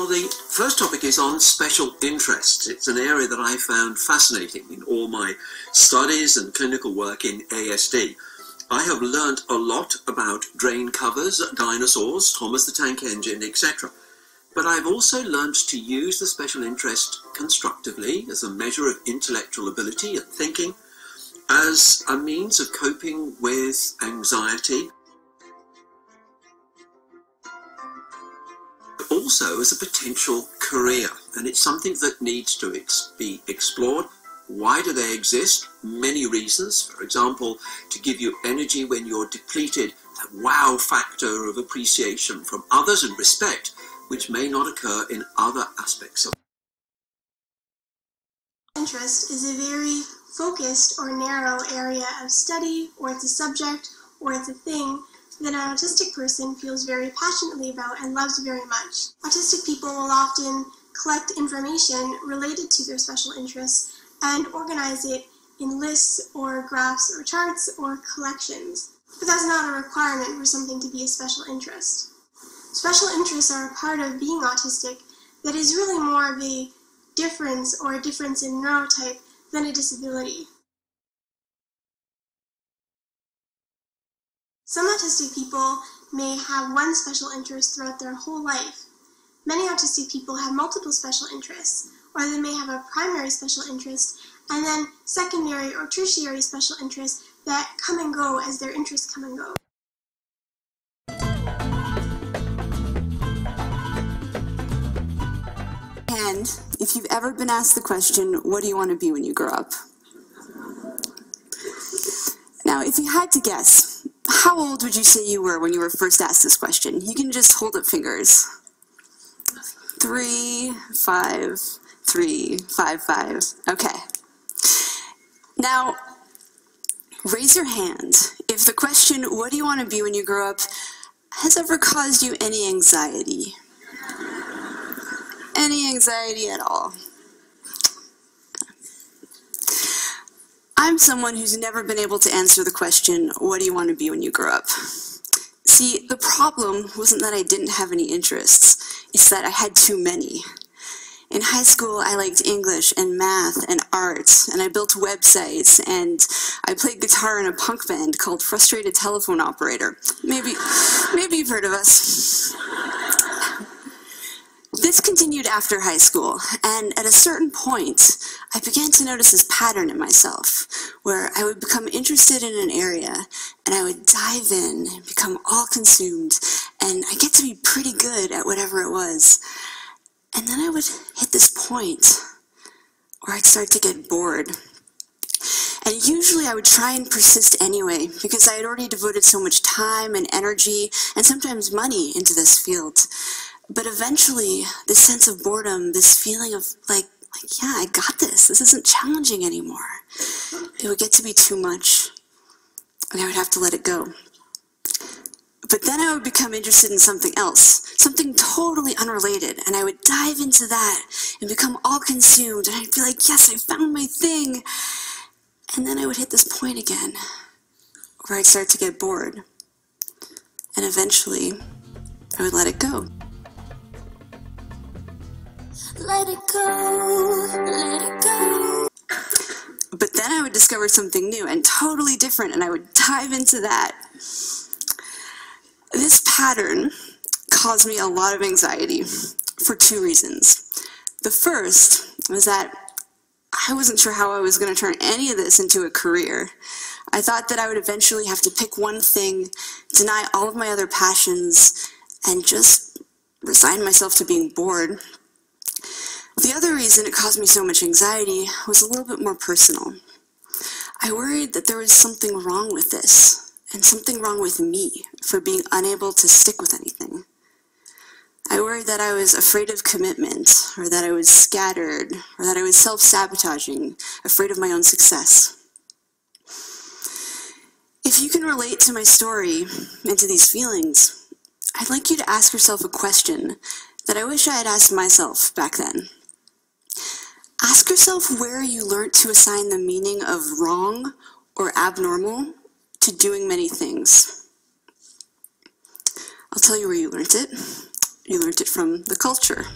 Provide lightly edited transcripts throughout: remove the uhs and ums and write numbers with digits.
Well, the first topic is on special interests. It's an area that I found fascinating in all my studies and clinical work in ASD. I have learned a lot about drain covers, dinosaurs, Thomas the Tank Engine, etc. But I've also learned to use the special interest constructively as a measure of intellectual ability and thinking, as a means of coping with anxiety, also as a potential career, and it's something that needs to be explored. Why do they exist? Many reasons. For example, to give you energy when you're depleted, that wow factor of appreciation from others and respect, which may not occur in other aspects of interest is a very focused or narrow area of study, or it's a subject, or it's a thing that an autistic person feels very passionately about and loves very much. Autistic people will often collect information related to their special interests and organize it in lists or graphs or charts or collections. But that's not a requirement for something to be a special interest. Special interests are a part of being autistic that is really more of a difference or a difference in neurotype than a disability. Some autistic people may have one special interest throughout their whole life. Many autistic people have multiple special interests, or they may have a primary special interest and then secondary or tertiary special interests that come and go as their interests come and go. And if you've ever been asked the question, what do you want to be when you grow up? Now, if you had to guess, how old would you say you were when you were first asked this question? You can just hold up fingers. 3, 5, 3, 5, 5. Okay. Now, raise your hand if the question, what do you want to be when you grow up, has ever caused you any anxiety? Any anxiety at all? I'm someone who's never been able to answer the question, what do you want to be when you grow up? See, the problem wasn't that I didn't have any interests, it's that I had too many. In high school, I liked English and math and art, and I built websites, and I played guitar in a punk band called Frustrated Telephone Operator. Maybe you've heard of us. This continued after high school, and at a certain point, I began to notice this pattern in myself, where I would become interested in an area, and I would dive in and become all consumed, and I get to be pretty good at whatever it was. And then I would hit this point where I'd start to get bored. And usually I would try and persist anyway, because I had already devoted so much time and energy, and sometimes money, into this field. But eventually, this sense of boredom, this feeling of like, yeah, I got this. This isn't challenging anymore. It would get to be too much, and I would have to let it go. But then I would become interested in something else, something totally unrelated, and I would dive into that and become all consumed, and I'd be like, yes, I found my thing. And then I would hit this point again, where I'd start to get bored, and eventually, I would let it go. Let it go, let it go. But then I would discover something new and totally different, and I would dive into that. This pattern caused me a lot of anxiety for 2 reasons. The first was that I wasn't sure how I was going to turn any of this into a career. I thought that I would eventually have to pick one thing, deny all of my other passions, and just resign myself to being bored. The other reason it caused me so much anxiety was a little bit more personal. I worried that there was something wrong with this, and something wrong with me for being unable to stick with anything. I worried that I was afraid of commitment, or that I was scattered, or that I was self-sabotaging, afraid of my own success. If you can relate to my story and to these feelings, I'd like you to ask yourself a question that I wish I had asked myself back then. Ask yourself where you learned to assign the meaning of wrong or abnormal to doing many things. I'll tell you where you learned it. You learned it from the culture.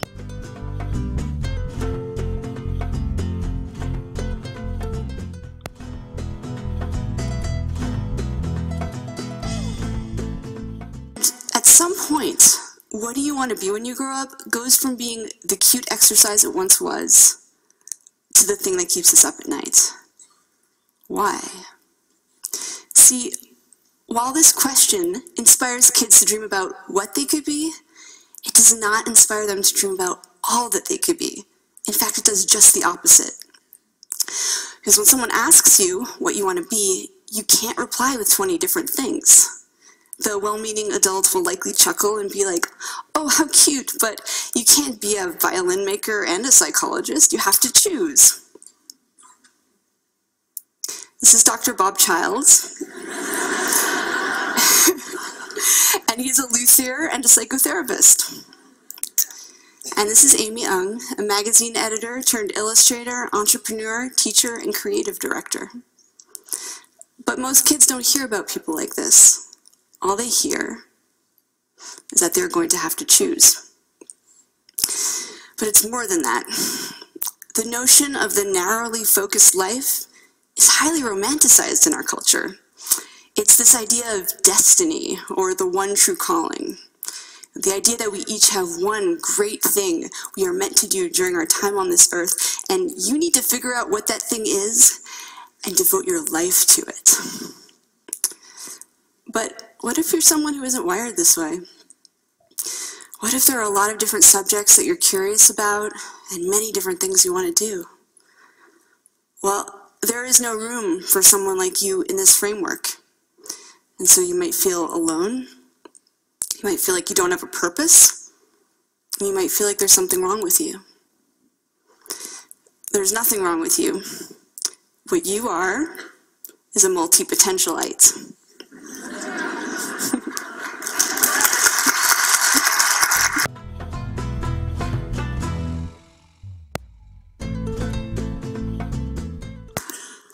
At some point, what do you want to be when you grow up goes from being the cute exercise it once was to the thing that keeps us up at night. Why? See, while this question inspires kids to dream about what they could be, it does not inspire them to dream about all that they could be. In fact, it does just the opposite. Because when someone asks you what you want to be, you can't reply with 20 different things. The well-meaning adult will likely chuckle and be like, oh, how cute, but you can't be a violin maker and a psychologist. You have to choose. This is Dr. Bob Childs. And he's a luthier and a psychotherapist. And this is Amy Ung, a magazine editor turned illustrator, entrepreneur, teacher, and creative director. But most kids don't hear about people like this. All they hear is that they're going to have to choose. But it's more than that. The notion of the narrowly focused life is highly romanticized in our culture. It's this idea of destiny, or the one true calling. The idea that we each have one great thing we are meant to do during our time on this earth, and you need to figure out what that thing is and devote your life to it. But what if you're someone who isn't wired this way? What if there are a lot of different subjects that you're curious about and many different things you want to do? Well, there is no room for someone like you in this framework. And so you might feel alone. You might feel like you don't have a purpose. You might feel like there's something wrong with you. There's nothing wrong with you. What you are is a multipotentialite.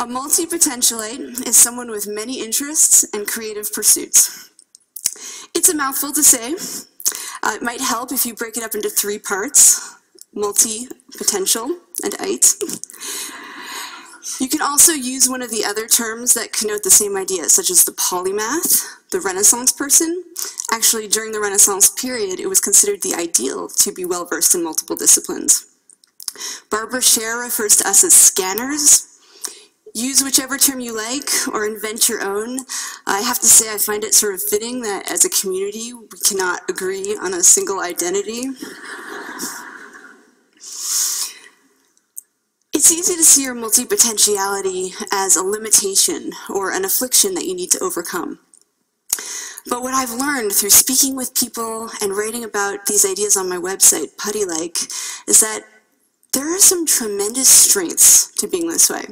A multipotentialite is someone with many interests and creative pursuits. It's a mouthful to say. It might help if you break it up into 3 parts: multi-potential and ite. You can also use one of the other terms that connote the same idea, such as the polymath, the Renaissance person. Actually, during the Renaissance period, it was considered the ideal to be well-versed in multiple disciplines. Barbara Scher refers to us as scanners. Use whichever term you like, or invent your own. I have to say I find it sort of fitting that as a community we cannot agree on a single identity. It's easy to see your multipotentiality as a limitation or an affliction that you need to overcome. But what I've learned through speaking with people and writing about these ideas on my website, Putty-like, is that there are some tremendous strengths to being this way.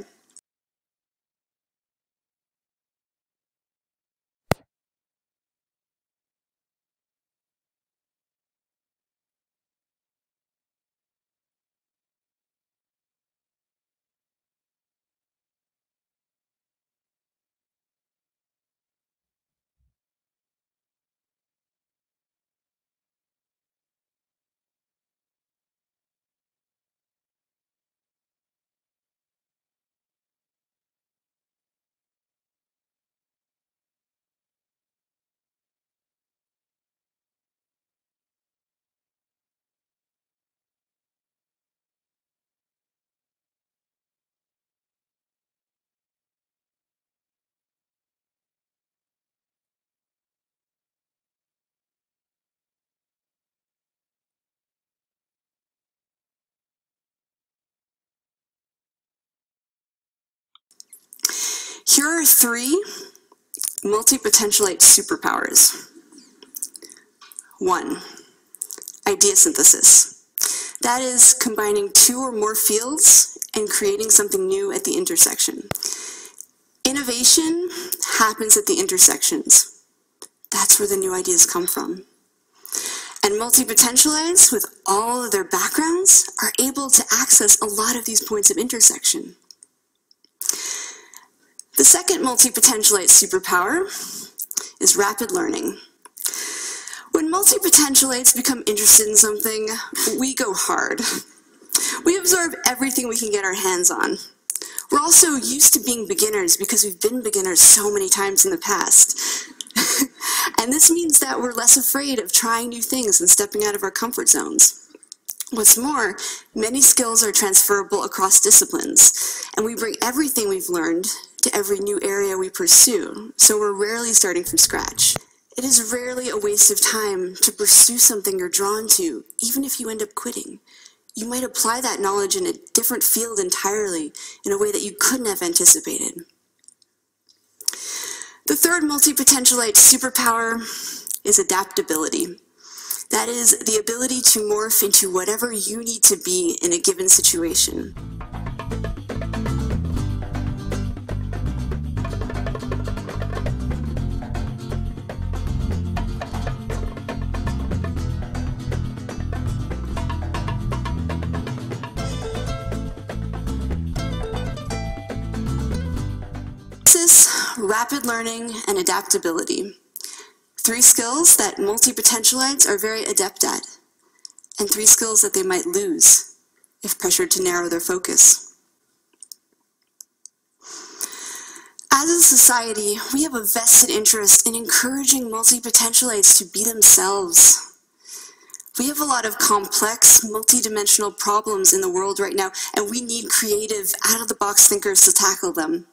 Here are 3 multipotentialite superpowers. 1, idea synthesis. That is combining 2 or more fields and creating something new at the intersection. Innovation happens at the intersections. That's where the new ideas come from. And multipotentialites, with all of their backgrounds, are able to access a lot of these points of intersection. The second multipotentialite superpower is rapid learning. When When multipotentialites become interested in something, we go hard. We absorb everything we can get our hands on. We're also used to being beginners because we've been beginners so many times in the past. And this means that we're less afraid of trying new things and stepping out of our comfort zones. What's more, many skills are transferable across disciplines, and we bring everything we've learned to every new area we pursue, so we're rarely starting from scratch. It is rarely a waste of time to pursue something you're drawn to, even if you end up quitting. You might apply that knowledge in a different field entirely, in a way that you couldn't have anticipated. The third multipotentialite superpower is adaptability. That is the ability to morph into whatever you need to be in a given situation. Rapid learning and adaptability. 3 skills that multipotentialites are very adept at, and 3 skills that they might lose if pressured to narrow their focus. As a society, we have a vested interest in encouraging multipotentialites to be themselves. We have a lot of complex, multidimensional problems in the world right now, and we need creative, out-of-the-box thinkers to tackle them.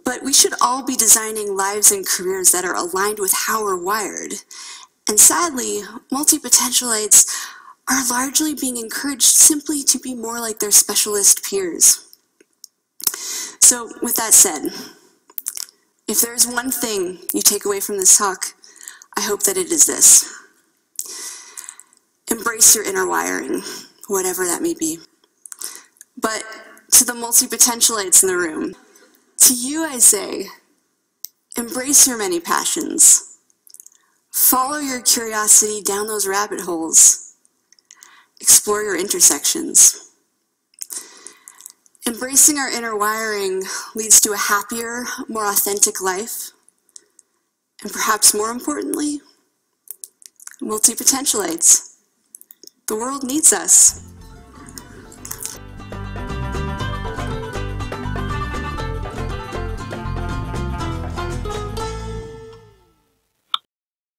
But we should all be designing lives and careers that are aligned with how we're wired. And sadly, multipotentialites are largely being encouraged simply to be more like their specialist peers. So with that said, if there's one thing you take away from this talk, I hope that it is this. Embrace your inner wiring, whatever that may be. But to the multipotentialites in the room, to you I say, embrace your many passions. Follow your curiosity down those rabbit holes. Explore your intersections. Embracing our inner wiring leads to a happier, more authentic life. And perhaps more importantly, multipotentialites. The world needs us.